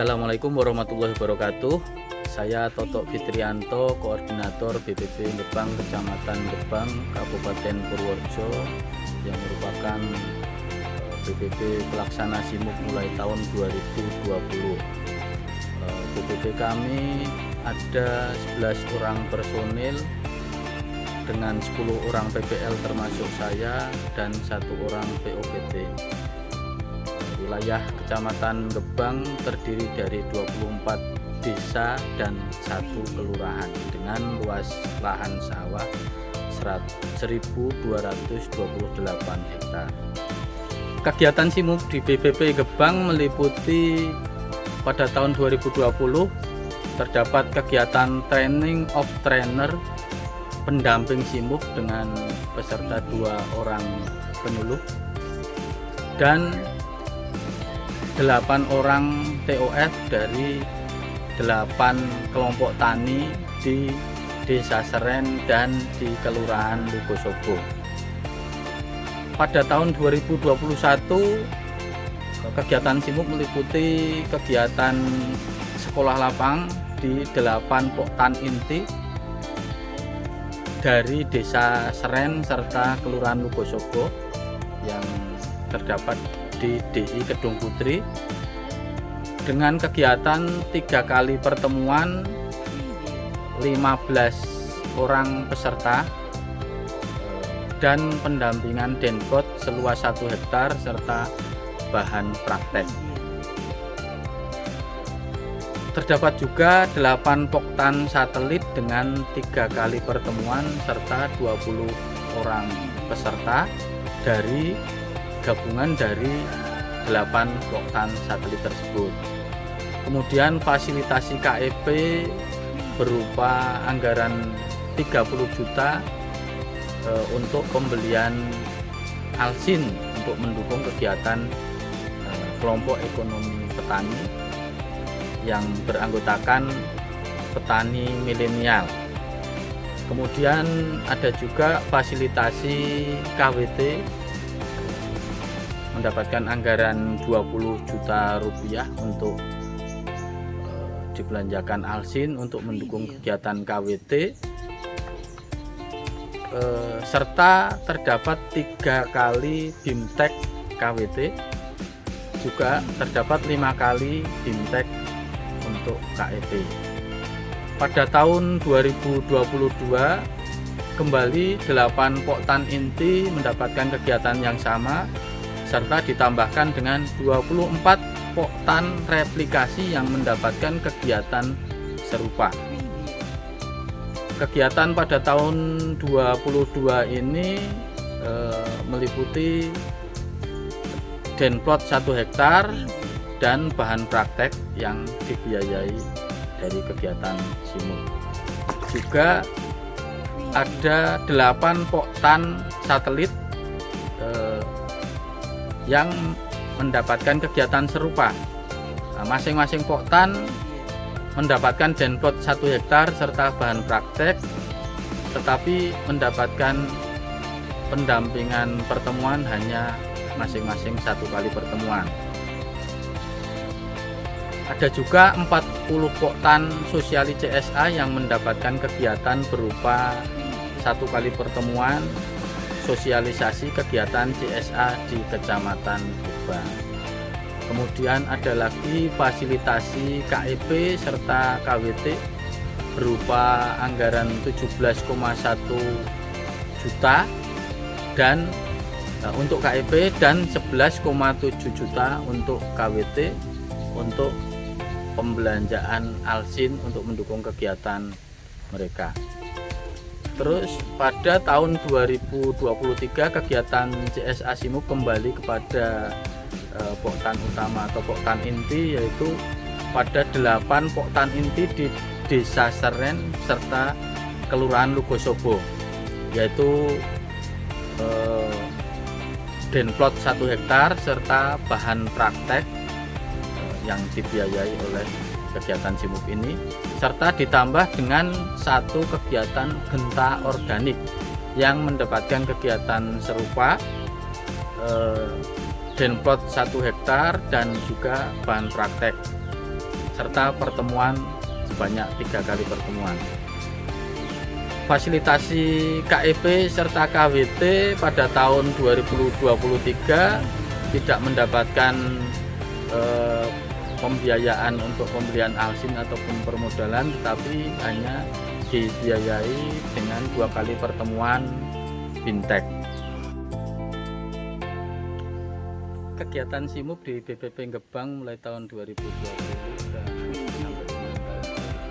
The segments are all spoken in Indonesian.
Assalamualaikum warahmatullahi wabarakatuh. Saya Toto Fitrianto, Koordinator BPP Gebang, Kecamatan Gebang, Kabupaten Purworejo, yang merupakan BPP pelaksana SIMUK mulai tahun 2020. BPP kami ada 11 orang personil dengan 10 orang PPL termasuk saya dan 1 orang POPT. Wilayah Kecamatan Gebang terdiri dari 24 desa dan 1 kelurahan dengan luas lahan sawah 1.228 hektar. Kegiatan SIMUK di BPP Gebang meliputi pada tahun 2020 terdapat kegiatan training of trainer pendamping SIMUK dengan peserta 2 orang penyuluh dan 8 orang TOF dari 8 kelompok tani di Desa Seren dan di Kelurahan Lugosobo. Pada tahun 2021 kegiatan SIMUK meliputi kegiatan sekolah lapang di 8 Poktan inti dari Desa Seren serta Kelurahan Lugosobo yang terdapat di DI Kedung Putri dengan kegiatan 3 kali pertemuan 15 orang peserta dan pendampingan denpot seluas 1 hektar serta bahan praktek. Terdapat juga 8 poktan satelit dengan 3 kali pertemuan serta 20 orang peserta dari gabungan dari 8 poktan satelit tersebut. Kemudian fasilitasi KEP berupa anggaran 30 juta untuk pembelian alsin untuk mendukung kegiatan kelompok ekonomi petani yang beranggotakan petani milenial. Kemudian ada juga fasilitasi KWT mendapatkan anggaran 20 juta rupiah untuk dibelanjakan alsin untuk mendukung kegiatan KWT, serta terdapat 3 kali BIMTEK KWT, juga terdapat 5 kali BIMTEK untuk KEP. Pada tahun 2022 kembali 8 poktan inti mendapatkan kegiatan yang sama serta ditambahkan dengan 24 poktan replikasi yang mendapatkan kegiatan serupa. Kegiatan pada tahun 2022 ini meliputi denplot 1 hektar dan bahan praktek yang dibiayai dari kegiatan SIMUK. Juga ada 8 poktan satelit yang mendapatkan kegiatan serupa. Masing-masing poktan mendapatkan denplot 1 hektar serta bahan praktek, tetapi mendapatkan pendampingan pertemuan hanya masing-masing 1 kali pertemuan. Ada juga 40 poktan sosiali CSA yang mendapatkan kegiatan berupa 1 kali pertemuan sosialisasi kegiatan CSA di Kecamatan Gebang. Kemudian ada lagi fasilitasi KEP serta KWT berupa anggaran 17,1 juta dan untuk KEP dan 11,7 juta untuk KWT untuk pembelanjaan alsin untuk mendukung kegiatan mereka. Terus pada tahun 2023 kegiatan CSA SIMUK kembali kepada poktan utama atau poktan inti, yaitu pada 8 poktan inti di Desa Seren serta Kelurahan Lugosobo, yaitu denplot 1 hektar serta bahan praktek yang dibiayai oleh kegiatan SIMUK ini, serta ditambah dengan 1 kegiatan genta organik yang mendapatkan kegiatan serupa denplot 1 hektar dan juga bahan praktek. serta pertemuan sebanyak 3 kali pertemuan. Fasilitasi KEP serta KWT pada tahun 2023 tidak mendapatkan pembiayaan untuk pembelian alsin ataupun permodalan, tetapi hanya dibiayai dengan 2 kali pertemuan Bintek. Kegiatan SIMUP di BPP Gebang mulai tahun 2020 dan sampai dengan tahun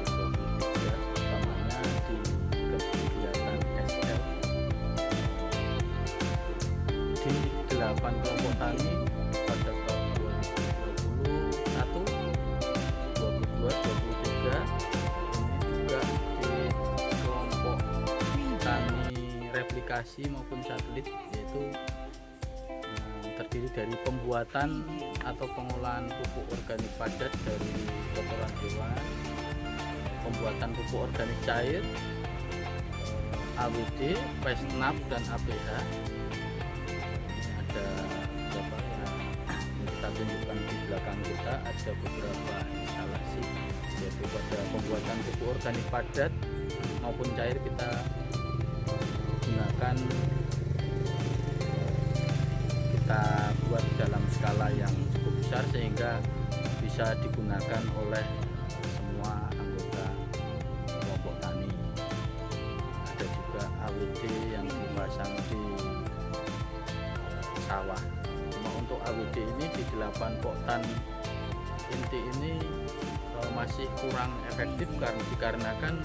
2023, utamanya di kegiatan SL di 8 kelompok tani pada tahun 2021, 22, 23. Ini juga di kelompok tani replikasi maupun satelit, yaitu terdiri dari pembuatan atau pengolahan pupuk organik padat dari kotoran hewan, pembuatan pupuk organik cair, AWD, PESNAP, dan APH. Ada beberapa yang kita tunjukkan di belakang kita, ada beberapa instalasi, yaitu pada pembuatan pupuk organik padat maupun cair kita gunakan, kita buat dalam skala yang cukup besar sehingga bisa digunakan oleh semua anggota kelompok tani. Ada juga AWD yang dipasang di sawah. Cuma untuk AWD ini di 8 poktan inti ini masih kurang efektif dikarenakan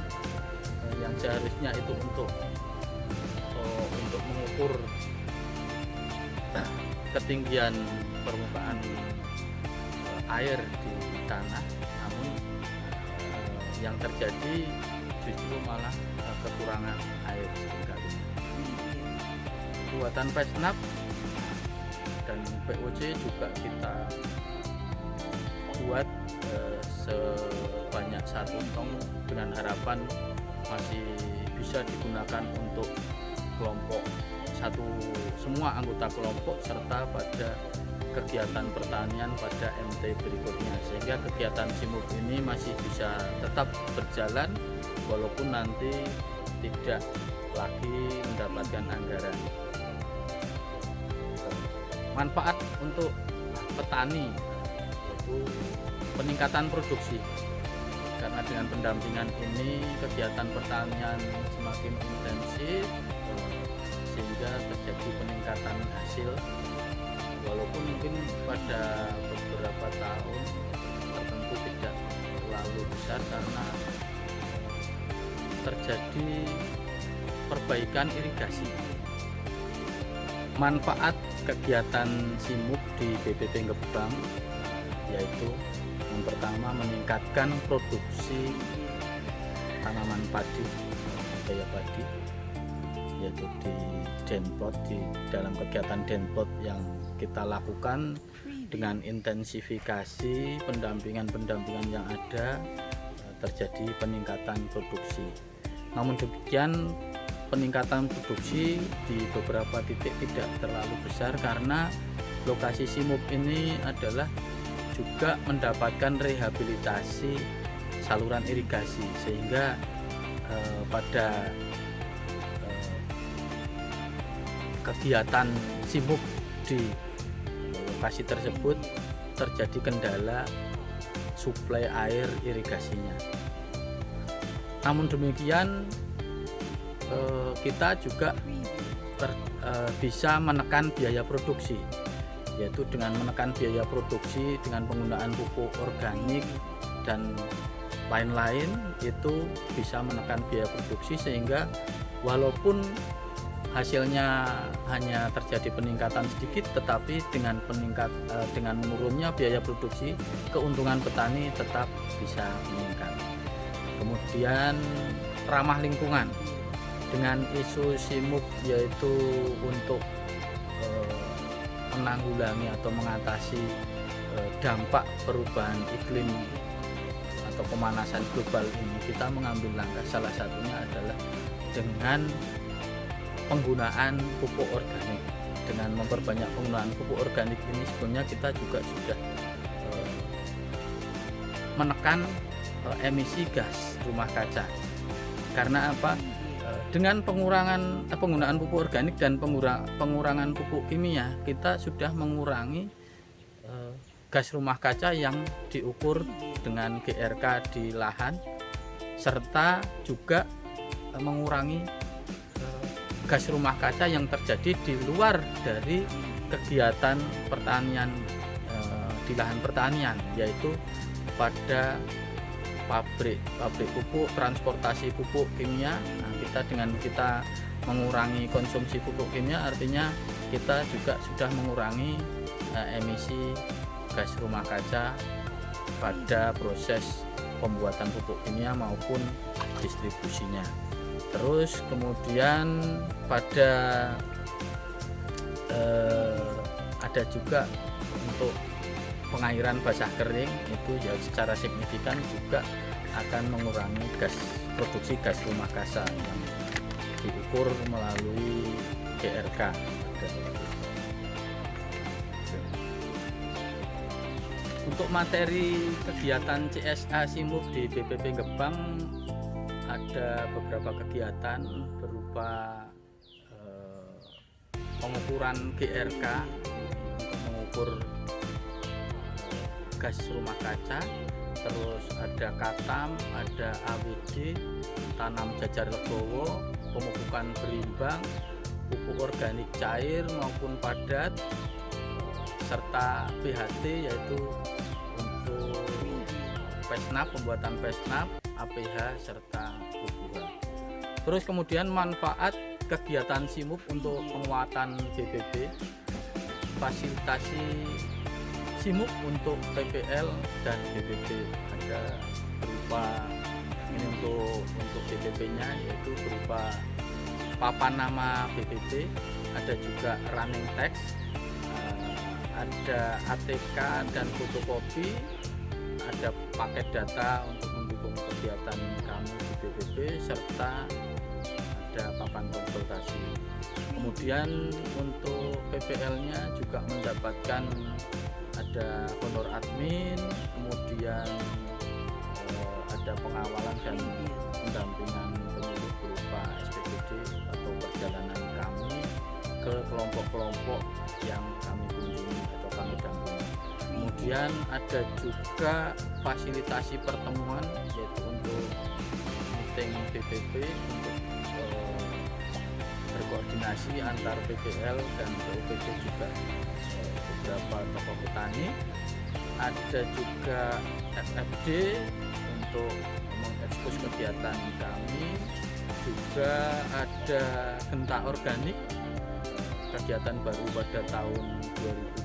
yang seharusnya itu untuk mengukur ketinggian permukaan air di tanah, namun yang terjadi justru malah kekurangan air seringkali. Buatan PESNAP dan POC juga kita buat sebanyak 1 tong dengan harapan masih bisa digunakan untuk kelompok semua anggota kelompok serta pada kegiatan pertanian pada MT berikutnya, sehingga kegiatan SIMUP ini masih bisa tetap berjalan walaupun nanti tidak lagi mendapatkan anggaran. Manfaat untuk petani yaitu peningkatan produksi, karena dengan pendampingan ini kegiatan pertanian semakin intensif sehingga terjadi peningkatan hasil, walaupun mungkin pada beberapa tahun tertentu tidak terlalu besar karena terjadi perbaikan irigasi. Manfaat kegiatan SIMUP di BPP Gebang yaitu yang pertama meningkatkan produksi tanaman padi, budidaya padi, yaitu di Denplot, di dalam kegiatan Denplot yang kita lakukan dengan intensifikasi pendampingan yang ada, terjadi peningkatan produksi. Namun demikian peningkatan produksi di beberapa titik tidak terlalu besar karena lokasi SIMUP ini adalah juga mendapatkan rehabilitasi saluran irigasi, sehingga pada kegiatan SIMUP di lokasi tersebut terjadi kendala suplai air irigasinya. Namun demikian kita juga bisa menekan biaya produksi, yaitu dengan menekan biaya produksi dengan penggunaan pupuk organik dan lain-lain, itu bisa menekan biaya produksi sehingga walaupun hasilnya hanya terjadi peningkatan sedikit, tetapi dengan menurunnya biaya produksi, keuntungan petani tetap bisa meningkat. Kemudian ramah lingkungan dengan isu SIMUP, yaitu untuk menanggulangi atau mengatasi dampak perubahan iklim atau pemanasan global ini. Kita mengambil langkah, salah satunya adalah dengan penggunaan pupuk organik. Dengan memperbanyak penggunaan pupuk organik ini sebenarnya kita juga sudah menekan emisi gas rumah kaca. Karena apa? Dengan penggunaan pupuk organik dan pengurangan pupuk kimia, kita sudah mengurangi gas rumah kaca yang diukur dengan GRK di lahan, serta juga mengurangi gas rumah kaca yang terjadi di luar dari kegiatan pertanian di lahan pertanian, yaitu pada pabrik pupuk, transportasi pupuk kimia. Nah, dengan kita mengurangi konsumsi pupuk kimia, artinya kita juga sudah mengurangi emisi gas rumah kaca pada proses pembuatan pupuk kimia maupun distribusinya. Terus kemudian ada juga untuk pengairan basah kering, itu ya secara signifikan juga akan mengurangi produksi gas rumah kaca yang diukur melalui GRK. Untuk materi kegiatan CSA SIMUP di BPP Gebang, ada beberapa kegiatan berupa pengukuran GRK untuk mengukur gas rumah kaca, terus ada katam, ada AWD, tanam jajar legowo, pemupukan berimbang, pupuk organik cair maupun padat, serta PHT yaitu untuk pesnap, pembuatan pesnap, APH serta bubuhan. Terus kemudian manfaat kegiatan SIMUP untuk penguatan BPP, fasilitasi SIMUP untuk PPL dan BPP ada berupa ini untuk BPP-nya yaitu berupa papan nama BPP, ada juga running text, ada ATK dan fotokopi, ada paket data untuk mendukung kegiatan kami di BPP, serta ada papan konsultasi. Kemudian untuk PPL-nya juga mendapatkan ada honor admin, kemudian ada pengawalan dan pendampingan penyuluh berupa SPPD atau perjalanan kami ke kelompok-kelompok yang kami kunjungi atau kami dampingi. Kemudian ada juga fasilitasi pertemuan, yaitu untuk meeting BPP untuk berkoordinasi antar PPL dan PUPP juga beberapa tokoh petani. Ada juga FFD untuk mengekspos kegiatan kami, juga ada genta organik, kegiatan baru pada tahun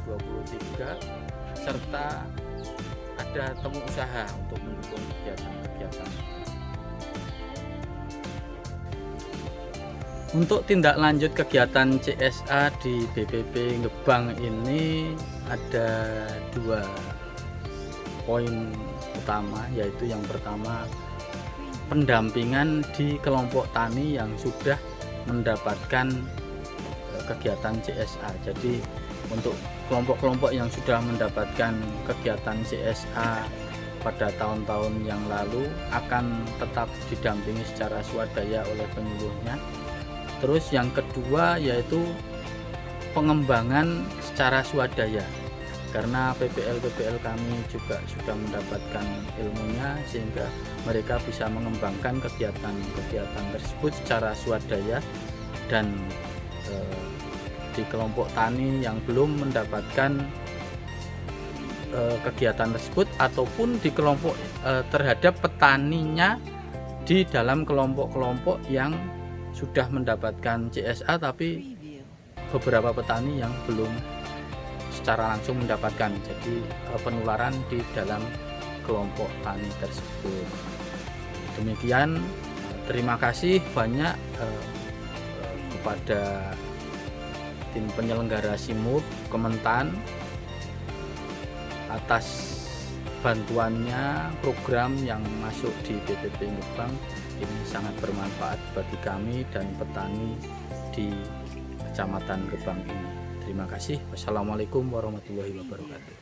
2023, serta ada temu usaha untuk mendukung kegiatan-kegiatan. Untuk tindak lanjut kegiatan CSA di BPP Gebang ini ada 2 poin utama, yaitu yang pertama pendampingan di kelompok tani yang sudah mendapatkan kegiatan CSA. Jadi untuk kelompok-kelompok yang sudah mendapatkan kegiatan CSA pada tahun-tahun yang lalu akan tetap didampingi secara swadaya oleh penyuluhnya. Terus yang kedua yaitu pengembangan secara swadaya, karena PPL kami juga sudah mendapatkan ilmunya sehingga mereka bisa mengembangkan kegiatan-kegiatan tersebut secara swadaya. Dan di kelompok tani yang belum mendapatkan kegiatan tersebut ataupun di kelompok terhadap petaninya di dalam kelompok-kelompok yang sudah mendapatkan CSA, tapi beberapa petani yang belum secara langsung mendapatkan, jadi penularan di dalam kelompok tani tersebut. Demikian, terima kasih banyak kepada tim penyelenggara SIMUP Kementan atas bantuannya. Program yang masuk di BPP Gebang ini sangat bermanfaat bagi kami dan petani di Kecamatan Gebang ini. Terima kasih. Wassalamualaikum warahmatullahi wabarakatuh.